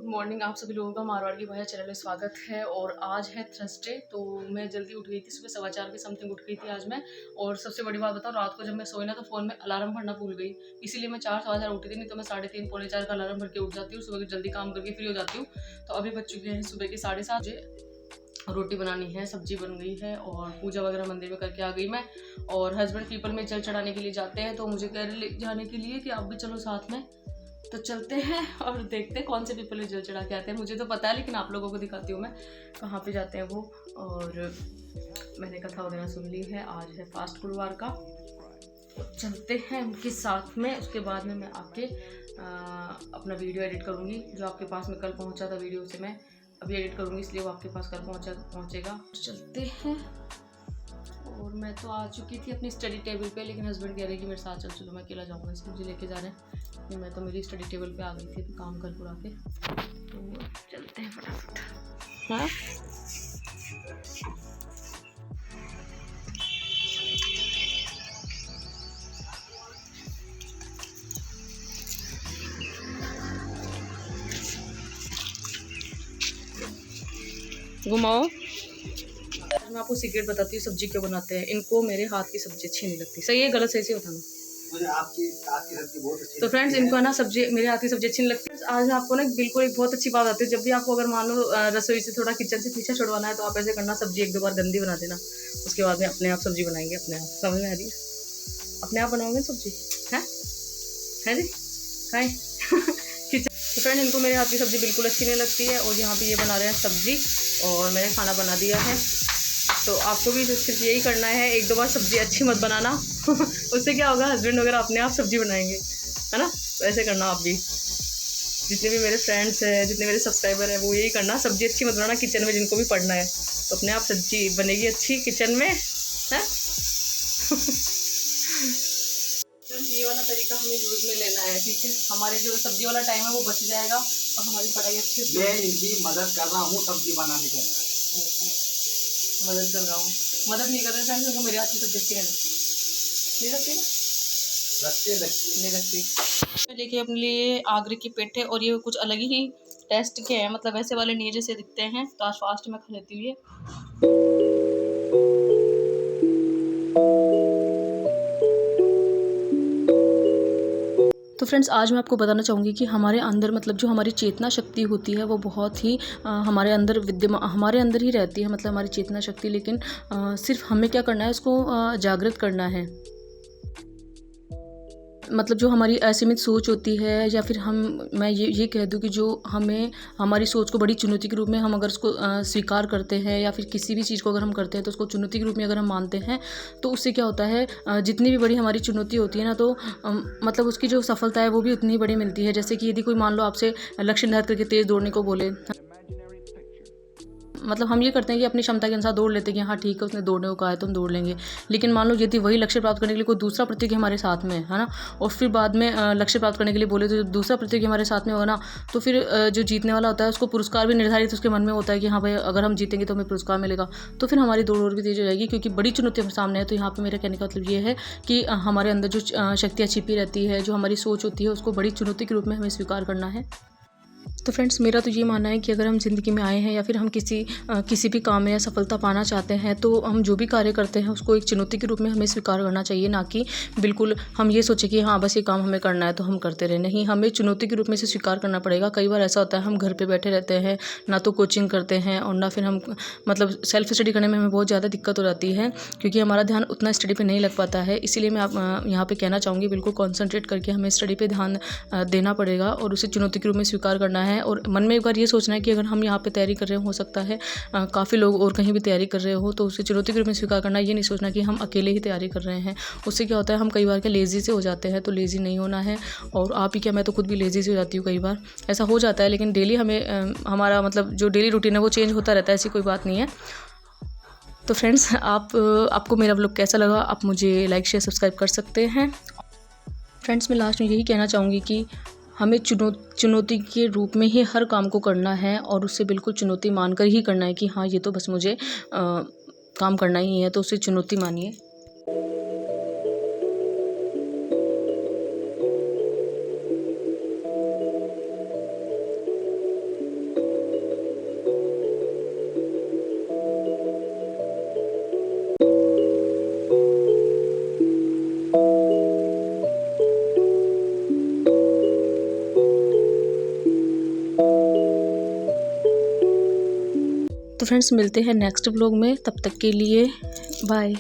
Good morning आप सभी लोगों का मारवाड़ की भाषा चैनल में स्वागत है। और आज है थर्सडे, तो मैं जल्दी उठ गई थी, सुबह 4:15 के समथिंग उठ गई थी आज मैं। और सबसे बड़ी बात बताऊँ, रात को जब मैं सोई ना तो फ़ोन में अलार्म भरना भूल गई, इसीलिए मैं 4 सवा 4 उठी थी। नहीं तो मैं 3:30 पौने 4 का अलार्म भर के उठ जाती हूँ, सुबह जल्दी काम करके फ्री हो जाती हूँ। तो अभी बज चुके हैं सुबह के 7:30 बजे। रोटी बनानी है, सब्जी बन गई है और पूजा वगैरह मंदिर में करके आ गई मैं। और हस्बैंड पीपल में जल चढ़ाने के लिए जाते हैं, तो मुझे कह रहे ले जाने के लिए कि आप भी चलो साथ में। तो चलते हैं और देखते हैं कौन से पीपल में जल चढ़ा के आते हैं। मुझे तो पता है, लेकिन आप लोगों को दिखाती हूँ मैं कहाँ पे जाते हैं वो। और मैंने कथा वगैरह सुन ली है, आज है फास्ट गुरुवार का। तो चलते हैं उनके साथ में। उसके बाद में मैं आके अपना वीडियो एडिट करूँगी। जो आपके पास में कल पहुँचा था वीडियो, से मैं अभी एडिट करूँगी, इसलिए वो आपके पास कल पहुँचेगा। चलते हैं। और मैं तो आ चुकी थी अपनी स्टडी टेबल पे, लेकिन हस्बैंड कह रहे कि मेरे साथ चल, चलो मैं अकेला जाऊँगा, इसलिए मुझे लेके जा रहे हैं। नहीं, मैं तो मेरी स्टडी टेबल पे आ गई थी काम कर पूरा के। तो चलते हैं फटाफट। हाँ, घुमाओ। मैं आपको सीक्रेट बताती हूँ सब्जी क्यों बनाते हैं। इनको मेरे हाथ की सब्जी अच्छी नहीं लगती। सही है गलत, सही से बताना। मुझे आपकी हाथ की सब्जी बहुत अच्छी। तो फ्रेंड्स, इनको है ना सब्जी, मेरे हाथ की सब्जी अच्छी नहीं लगती। आज मैं आपको ना बिल्कुल एक बहुत अच्छी बात आती है। जब भी आपको अगर मान लो रसोई से थोड़ा किचन से पीछे छुड़वाना है, तो आप ऐसे करना, सब्जी 1-2 बार गंदी बना देना, उसके बाद में अपने आप सब्जी बनाएंगे। अपने आप समझ में आ रही है? अपने आप बनाओगे सब्जी, है जी, खाएं। किचन। तो फ्रेंड, इनको मेरे हाथ की सब्ज़ी बिल्कुल अच्छी नहीं लगती है। और यहाँ पे ये बना रहे हैं सब्ज़ी, और मैंने खाना बना दिया है। तो आपको भी सिर्फ यही करना है, 1-2 बार सब्ज़ी अच्छी मत बनाना। उससे क्या होगा, हस्बैंड वगैरह अपने आप सब्ज़ी बनाएंगे, है ना। तो ऐसे करना आप भी। जितने भी मेरे फ्रेंड्स हैं, जितने मेरे सब्सक्राइबर हैं, वो यही करना, सब्ज़ी अच्छी मत बनाना किचन में। जिनको भी पढ़ना है तो अपने आप सब्ज़ी बनेगी अच्छी किचन में, है। ये वाला तरीका हमें यूज़ में लेना है, ठीक है। हमारे जो सब्जी वाला टाइम है वो बच जाएगा और हमारी पढ़ाई अच्छी से। मैं इनकी मदद कर रहा हूँ सब्जी बनाने के अंदर। मदद कर रहा हूँ, मदद नहीं कर रहे फ्रेंड्स। उनको मेरे हाथ की सब्जी अच्छी नहीं लगती, नहीं लगती ना, लगती नहीं लगती। मैं लेके अपने लिए आगरे के पेठे, और ये कुछ अलग ही टेस्ट के हैं, मतलब वैसे वाले नहीं जैसे दिखते हैं। तो आज फास्ट में खा लेती हूँ ये। तो फ्रेंड्स, आज मैं आपको बताना चाहूँगी कि हमारे अंदर, मतलब जो हमारी चेतना शक्ति होती है, वो बहुत ही हमारे अंदर हमारे अंदर ही रहती है, मतलब हमारी चेतना शक्ति। लेकिन सिर्फ हमें क्या करना है, उसको जागृत करना है। मतलब जो हमारी असीमित सोच होती है, या फिर मैं ये कह दूँ कि जो हमें हमारी सोच को बड़ी चुनौती के रूप में हम अगर उसको स्वीकार करते हैं, या फिर किसी भी चीज़ को अगर हम करते हैं तो उसको चुनौती के रूप में अगर हम मानते हैं, तो उससे क्या होता है, जितनी भी बड़ी हमारी चुनौती होती है ना, तो मतलब उसकी जो सफलता है वो भी उतनी ही बड़ी मिलती है। जैसे कि यदि कोई मान लो आपसे लक्ष्य निर्धारित करके तेज़ दौड़ने को बोले, मतलब हम ये करते हैं कि अपनी क्षमता के अनुसार दौड़ लेते हैं कि हाँ ठीक है, उसने दौड़ने को कहा है तो हम दौड़ लेंगे। लेकिन मान लो यदि वही लक्ष्य प्राप्त करने के लिए कोई दूसरा प्रतियोगी हमारे साथ में है ना, और फिर बाद में लक्ष्य प्राप्त करने के लिए बोले, तो जब दूसरा प्रतियोगी हमारे साथ में होगा ना, तो फिर जो जीतने वाला होता है उसको पुरस्कार भी निर्धारित उसके मन में होता है कि हाँ भाई, अगर हम जीतेंगे तो हमें पुरस्कार मिलेगा। तो फिर हमारी दौड़ और भी तेज हो जाएगी, क्योंकि बड़ी चुनौती हमारे सामने है। तो यहाँ पर मेरा कहने का मतलब ये है कि हमारे अंदर जो शक्तियाँ छिपी रहती है, जो हमारी सोच होती है, उसको बड़ी चुनौती के रूप में हमें स्वीकार करना है। तो फ्रेंड्स, मेरा तो ये मानना है कि अगर हम ज़िंदगी में आए हैं, या फिर हम किसी भी काम में या सफलता पाना चाहते हैं, तो हम जो भी कार्य करते हैं उसको एक चुनौती के रूप में हमें स्वीकार करना चाहिए। ना कि बिल्कुल हम ये सोचें कि हाँ बस ये काम हमें करना है तो हम करते रहे। नहीं, हमें चुनौती के रूप में इसे स्वीकार करना पड़ेगा। कई बार ऐसा होता है, हम घर पर बैठे रहते हैं, ना तो कोचिंग करते हैं, और ना फिर हम मतलब सेल्फ स्टडी करने में हमें बहुत ज़्यादा दिक्कत हो जाती है, क्योंकि हमारा ध्यान उतना स्टडी पर नहीं लग पाता है। इसीलिए मैं यहाँ पर कहना चाहूँगी, बिल्कुल कॉन्सनट्रेट करके हमें स्टडी पर ध्यान देना पड़ेगा, और उसे चुनौती के रूप में स्वीकार करना है। और मन में एक बार ये सोचना है कि अगर हम यहाँ पे तैयारी कर रहे हो सकता है काफ़ी लोग और कहीं भी तैयारी कर रहे हो, तो उसे चुनौती के रूप में स्वीकार करना। ये नहीं सोचना कि हम अकेले ही तैयारी कर रहे हैं। उससे क्या होता है, हम कई बार क्या लेज़ी से हो जाते हैं। तो लेज़ी नहीं होना है। और आप ही क्या, मैं तो खुद भी लेज़ी से हो जाती हूँ, कई बार ऐसा हो जाता है। लेकिन डेली हमें हमारा मतलब जो डेली रूटीन है वो चेंज होता रहता है, ऐसी कोई बात नहीं है। तो फ्रेंड्स, आपको मेरा व्लॉग कैसा लगा, आप मुझे लाइक शेयर सब्सक्राइब कर सकते हैं। फ्रेंड्स, मैं लास्ट में यही कहना चाहूँगी कि हमें चुनौती के रूप में ही हर काम को करना है, और उससे बिल्कुल चुनौती मानकर ही करना है कि हाँ ये तो बस मुझे काम करना ही है, तो उसे चुनौती मानिए। तो फ्रेंड्स मिलते हैं नेक्स्ट व्लॉग में, तब तक के लिए बाय।